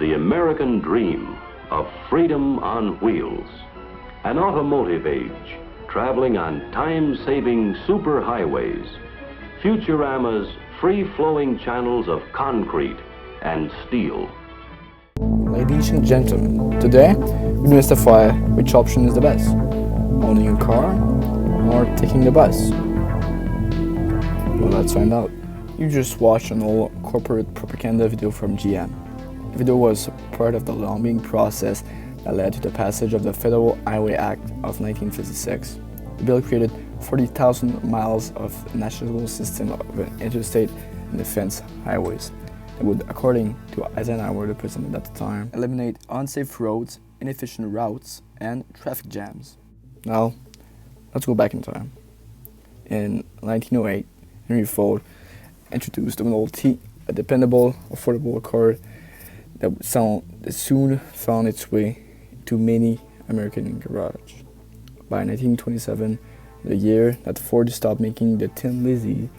the American dream of freedom on wheels. An automotive age, traveling on time-saving superhighways. Futurama's free-flowing channels of concrete and steel. Ladies and gentlemen, today we demystify which option is the best. Owning a car or taking the bus? Well, let's find out. You just watched an old corporate propaganda video from GM. The video was part of the lobbying process that led to the passage of the Federal Highway Act of 1956. The bill created 40,000 miles of national system of interstate and defense highways that would, according to Eisenhower, the president at the time, eliminate unsafe roads, inefficient routes, and traffic jams. Now, let's go back in time. In 1908, Henry Ford introduced the Model T, a dependable, affordable car that soon found its way to many American garages. By 1927, the year that Ford stopped making the Tin Lizzie,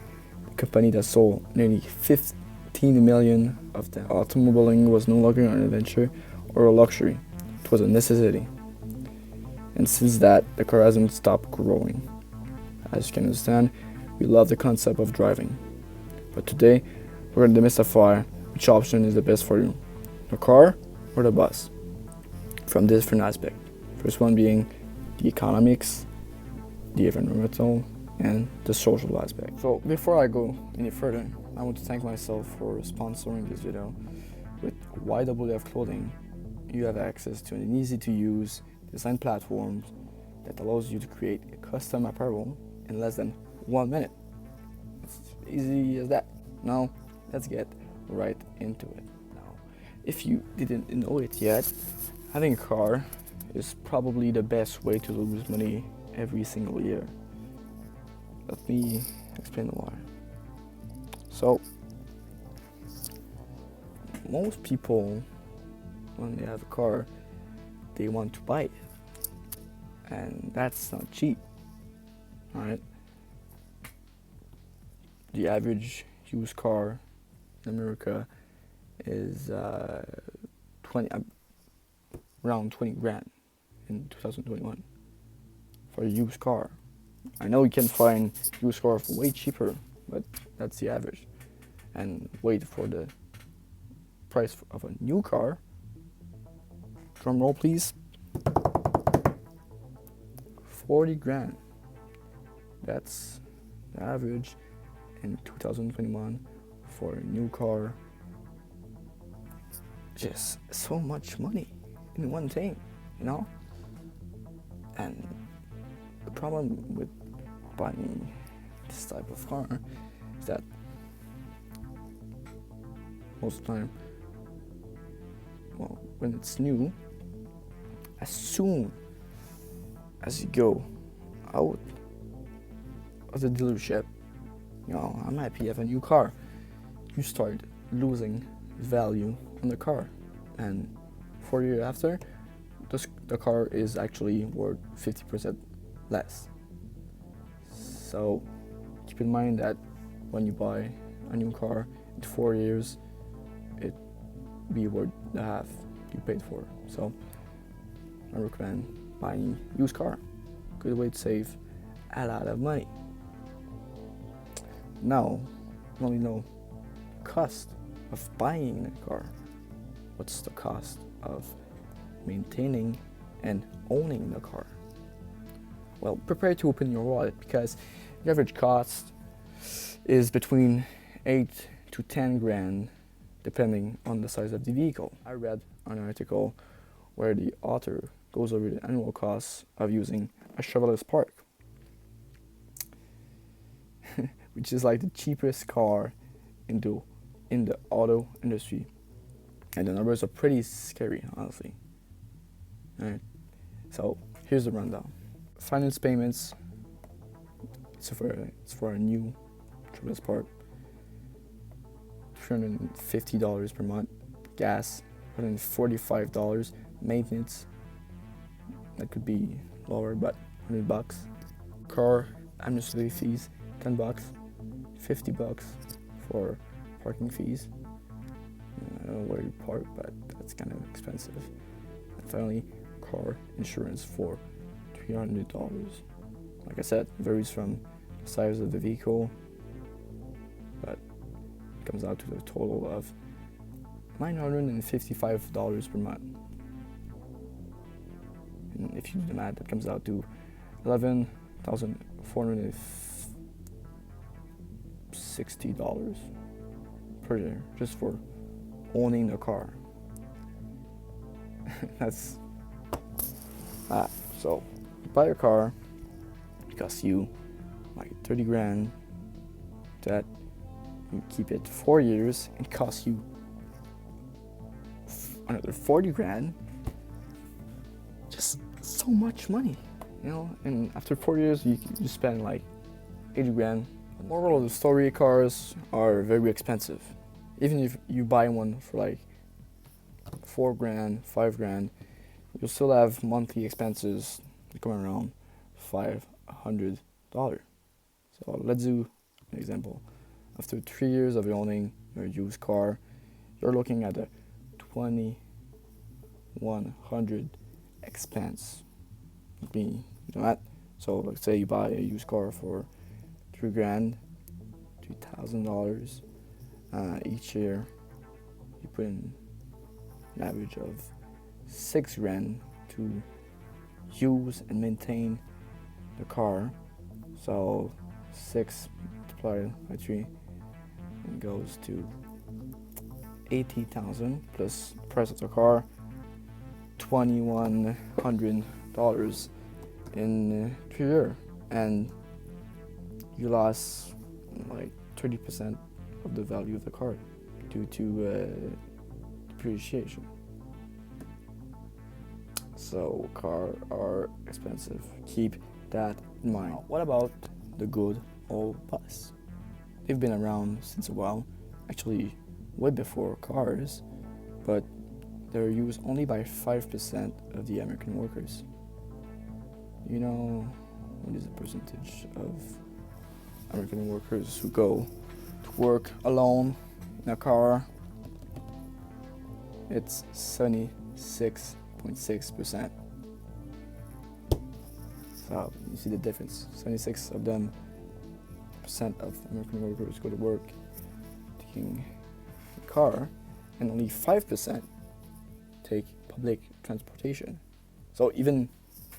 the company that sold nearly 15 million of them, automobiling was no longer an adventure or a luxury. It was a necessity. And since that, the car hasn't stopped growing. As you can understand, we love the concept of driving. But today, we're going to demystify which option is the best for you, the car or the bus, from different aspects. First one being the economics, the environmental, and the social aspect. So before I go any further, I want to thank myself for sponsoring this video. With YWF Clothing, you have access to an easy-to-use design platform that allows you to create a custom apparel in less than 1 minute. It's easy as that. Now, let's get right into it. Now, if you didn't know it yet, having a car is probably the best way to lose money every single year. Let me explain why. So, most people, when they have a car, they want to buy it. And that's not cheap, alright? The average used car in America is around 20 grand in 2021 for a used car. I know you can find used cars way cheaper, but that's the average. And wait for the price of a new car. Drum roll, please. 40 grand. That's the average in 2021 for a new car. Just so much money in one thing, you know? And the problem with buying this type of car is that most of the time, well, when it's new, as soon as you go out of the dealership, you know, I'm happy I have a new car, you start losing value on the car, and 4 years after, the car is actually worth 50% less. So keep in mind that when you buy a new car in 4 years, it be worth the half you paid for. So I recommend buying a used car. Good way to save a lot of money. Now, you only know the cost of buying a car. What's the cost of maintaining and owning the car? Well, prepare to open your wallet, because the average cost is between 8 to 10 grand depending on the size of the vehicle. I read an article where the author goes over the annual costs of using a Chevrolet Spark, which is like the cheapest car in the auto industry. And the numbers are pretty scary, honestly. Alright, so here's the rundown. Finance payments, it's for a new Chevrolet Spark, $350 per month. Gas, $145. Maintenance, that could be lower, but $100. Car administrative fees, $10. $50 for parking fees. I don't know where you park, but that's expensive. And finally, car insurance for $300. Like I said, it varies from the size of the vehicle, but it comes out to the total of $955 per month. And if you do the math, that comes out to $11,460 per year just for owning a car. That's so you buy a car, it costs you like 30 grand. That you keep it 4 years, it costs you another 40 grand. Just so much money, you know. And after 4 years, you spend like 80 grand. The moral of the story: cars are very expensive. Even if you buy one for like 4 grand, 5 grand, you'll still have monthly expenses going around $500. So let's do an example. After 3 years of owning your used car, you're looking at a $2,100 expense. Let me do that. So let's say you buy a used car for 3 grand, $2,000. Each year you put in an average of 6 grand to use and maintain the car. So 6 multiplied by 3 and goes to 80,000 plus the price of the car, $2,100 in 3 years, and you lost like 30% of the value of the car due to depreciation. So cars are expensive. Keep that in mind. What about the good old bus? They've been around since a while, actually way before cars, but they're used only by 5% of the American workers. You know what is the percentage of American workers who go to work alone in a car? It's 76.6%. So you see the difference. 76% of American workers go to work taking a car, and only 5% take public transportation. So even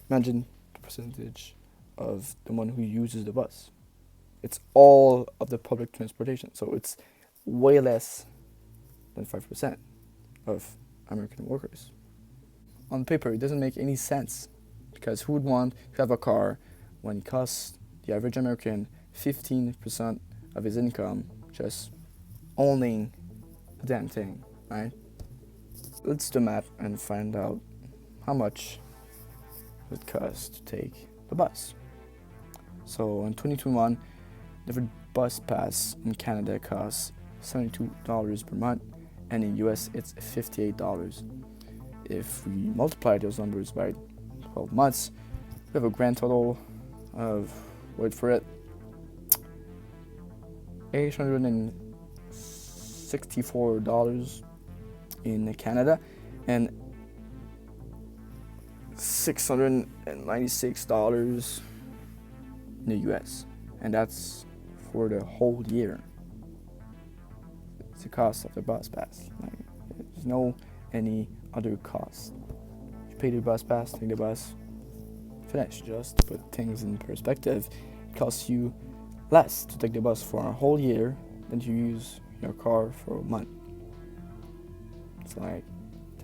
imagine the percentage of the one who uses the bus. It's all of the public transportation. So it's way less than 5% of American workers. On paper, it doesn't make any sense, because who would want to have a car when it costs the average American 15% of his income just owning the damn thing, right? Let's do the math and find out how much it costs to take the bus. So in 2021, the bus pass in Canada costs $72 per month, and in US it's $58. If we multiply those numbers by 12 months, we have a grand total of, wait for it, $864 in Canada and $696 in the US, and that's for the whole year. It's the cost of the bus pass. Like, there's no any other cost. You pay the bus pass, take the bus, finish. Just to put things in perspective, it costs you less to take the bus for a whole year than to use your car for a month. It's like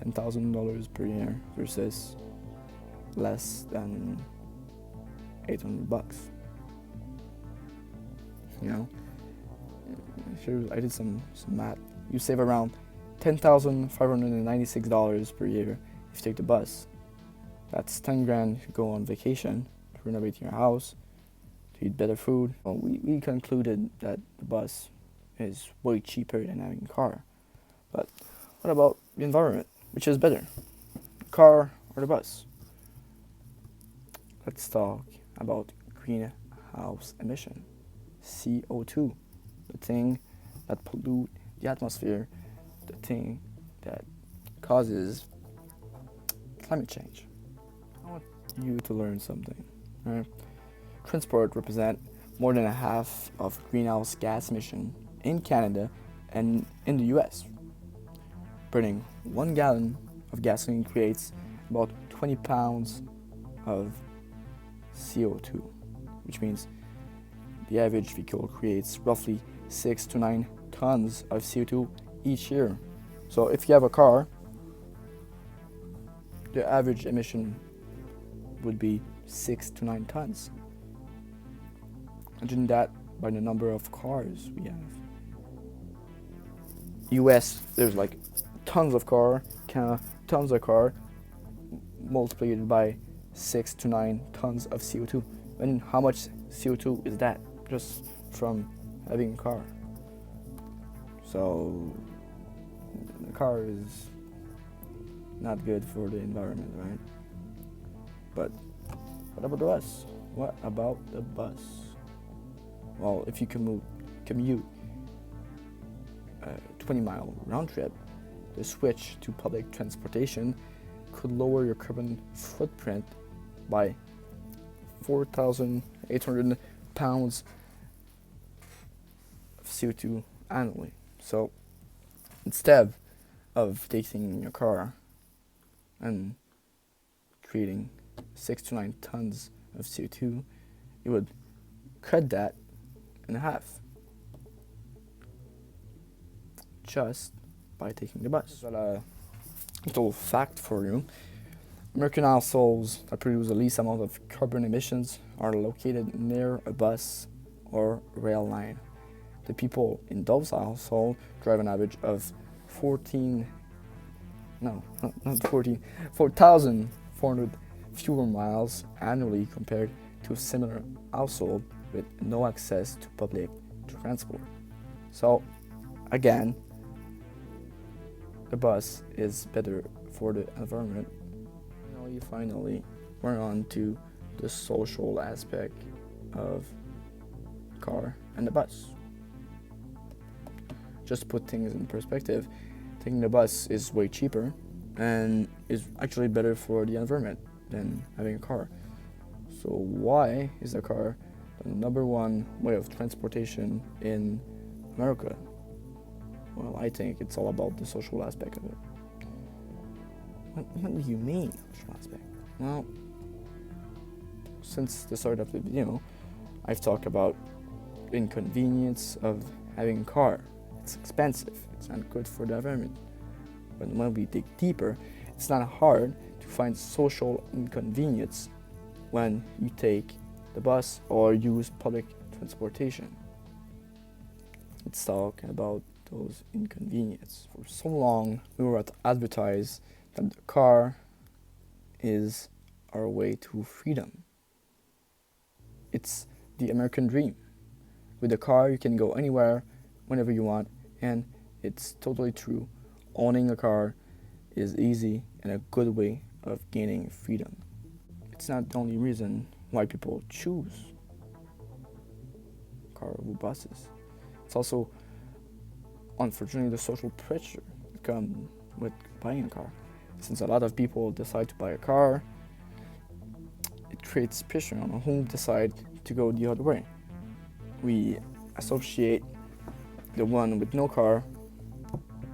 $10,000 per year versus less than $800. You know, here I did some math. You save around $10,596 per year if you take the bus. That's 10 grand if you go on vacation, to renovate your house, to eat better food. Well, we concluded that the bus is way cheaper than having a car. But what about the environment? Which is better, the car or the bus? Let's talk about greenhouse emission, CO2, the thing that pollutes the atmosphere, the thing that causes climate change. I want you to learn something. Right? Transport represents more than a half of greenhouse gas emission in Canada and in the US. Burning 1 gallon of gasoline creates about 20 pounds of CO2, which means the average vehicle creates roughly 6 to 9 tons of CO2 each year. So if you have a car, the average emission would be 6 to 9 tons. Imagine that by the number of cars we have. US, there's like tons of car, Canada, tons of car, multiplied by 6 to 9 tons of CO2. And how much CO2 is that just from having a car? So the car is not good for the environment, right? But what about the bus? What about the bus? Well, if you commute a 20-mile round trip, the switch to public transportation could lower your carbon footprint by 4,800 pounds of CO2 annually. So instead of taking your car and creating 6 to 9 tons of CO2, you would cut that in half just by taking the bus. But a little fact for you: American households that produce the least amount of carbon emissions are located near a bus or rail line. The people in those households drive an average of 4,400 fewer miles annually compared to a similar household with no access to public transport. So, again, the bus is better for the environment. Finally, we're on to the social aspect of car and the bus. Just to put things in perspective, taking the bus is way cheaper and is actually better for the environment than having a car. So why is the car the number one way of transportation in America? Well, I think it's all about the social aspect of it. What do you mean, social aspect? Well, since the start of the video, I've talked about the inconvenience of having a car. It's expensive, it's not good for the environment. But when we dig deeper, it's not hard to find social inconvenience when you take the bus or use public transportation. Let's talk about those inconveniences. For so long, we were advertised that the car is our way to freedom. It's the American dream. With a car, you can go anywhere, whenever you want, and it's totally true. Owning a car is easy and a good way of gaining freedom. It's not the only reason why people choose car over buses. It's also, unfortunately, the social pressure that comes with buying a car. Since a lot of people decide to buy a car, it creates pressure on whom decide to go the other way. We associate the one with no car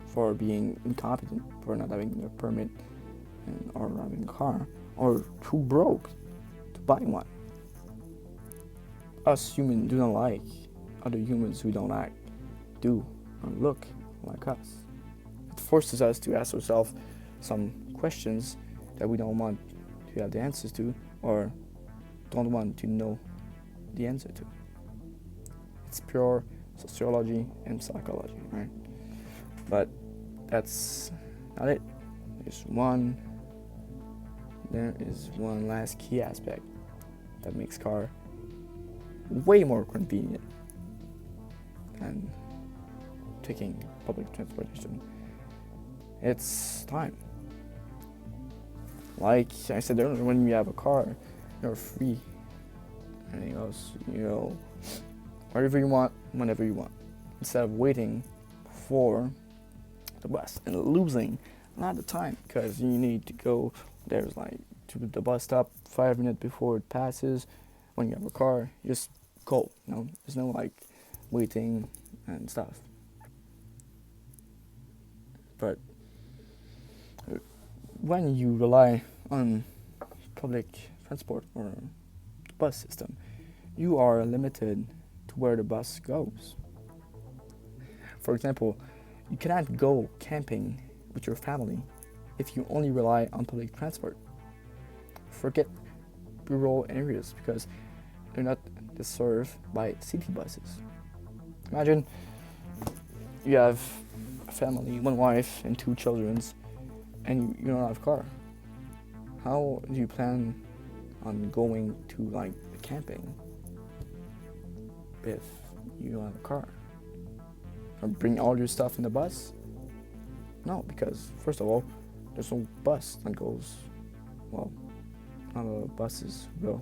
for being incompetent, for not having a permit or having a car, or too broke to buy one. Us humans do not like other humans who don't act, do, or look like us. It forces us to ask ourselves some questions that we don't want to have the answers to, or don't want to know the answer to. It's pure sociology and psychology, right? But that's not it. There is one last key aspect that makes car way more convenient than taking public transportation. It's time. Like I said earlier, when you have a car, you're free. Anything else, wherever you want, whenever you want. Instead of waiting for the bus and losing Not the time, because you need to go. There's like to the bus stop 5 minutes before it passes. When you have a car, you just go. There's no like waiting and stuff. But when you rely on public transport or the bus system, you are limited to where the bus goes. For example, you cannot go camping with your family if you only rely on public transport. Forget rural areas because they're not served by city buses. Imagine you have a family, one wife and 2 children, and you don't have a car. How do you plan on going to like camping if you don't have a car? Or bring all your stuff in the bus? No, because first of all, there's no bus that goes, well, none of the buses go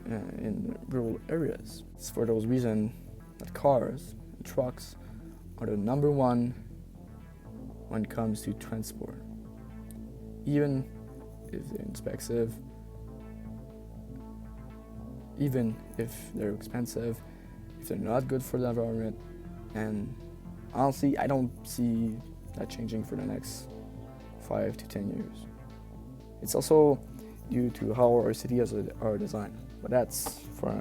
in rural areas. It's for those reasons that cars and trucks are the number one when it comes to transport. Even if they're expensive, even if they're expensive, if they're not good for the environment, and honestly, I don't see that changing for the next 5 to 10 years. It's also due to how our cities are designed, but that's for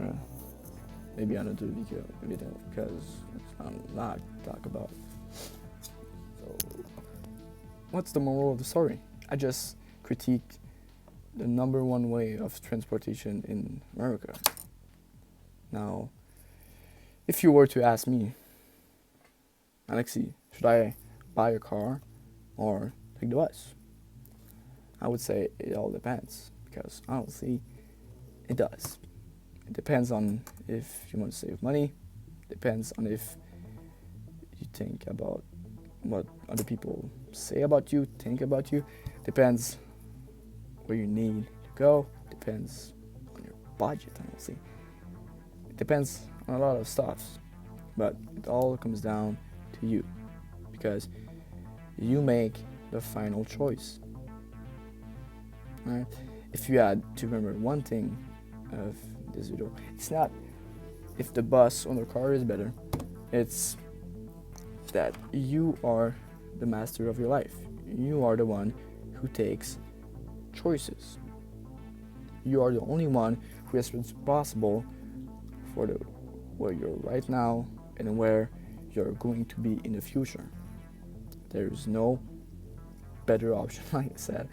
maybe another video because it's not a lot to talk about. So, what's the moral of the story? I just critiqued the number one way of transportation in America. Now, if you were to ask me, Alexi, should I buy a car or take the bus? I would say it all depends, because honestly, it does. It depends on if you want to save money, depends on if you think about what other people say about you, think about you, depends where you need to go, depends on your budget, honestly. It depends on a lot of stuff, but it all comes down to you, because you make the final choice. Right? If you had to remember one thing of this video, it's not if the bus or the car is better, it's that you are the master of your life. You are the one who takes choices. You are the only one who is responsible for where you're right now and where you're going to be in the future. There's no better option, like I said.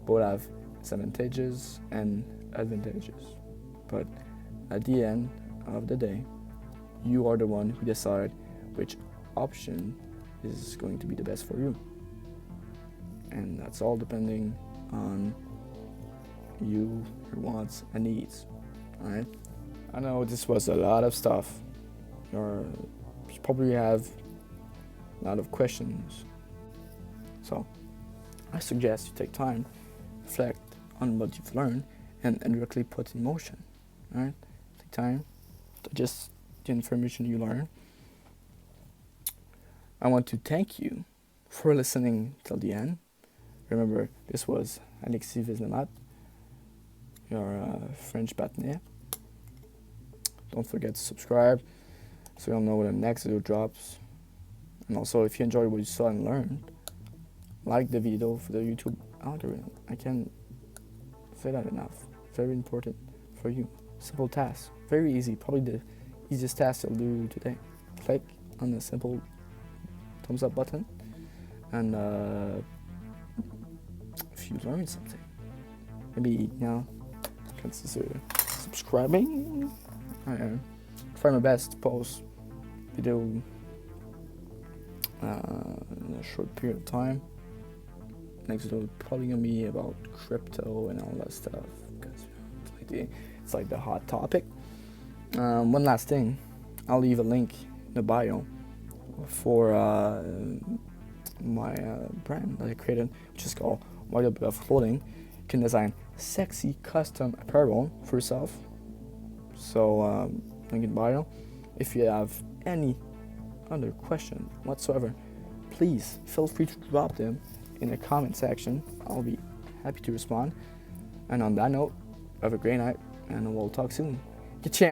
Both have disadvantages and advantages. But at the end of the day, you are the one who decides which option is going to be the best for you. And that's all depending on you, your wants and needs. Alright? I know this was a lot of stuff. You probably have a lot of questions. So I suggest you take time, reflect on what you've learned, and directly put in motion. Alright? Take time to digest the information you learn. I want to thank you for listening till the end. Remember, this was Alexis Vézina-Matte, your French bâtonnier. Don't forget to subscribe so you'll know when the next video drops. And also, if you enjoyed what you saw and learned, like the video for the YouTube algorithm. I can't say that enough. Very important for you. Simple task. Very easy. Probably the easiest task you'll do today. Click on the simple thumbs up button, and if you learned something, maybe consider subscribing. I try my best to post video in a short period of time. Next video probably gonna be about crypto and all that stuff, because it's like the hot topic. One last thing, I'll leave a link in the bio for my brand that I created, which is called YWF Clothing. You can design sexy custom apparel for yourself. So link in the bio. If you have any other question whatsoever, please feel free to drop them in the comment section. I'll be happy to respond. And on that note, have a great night, and we'll talk soon. Ka-chow.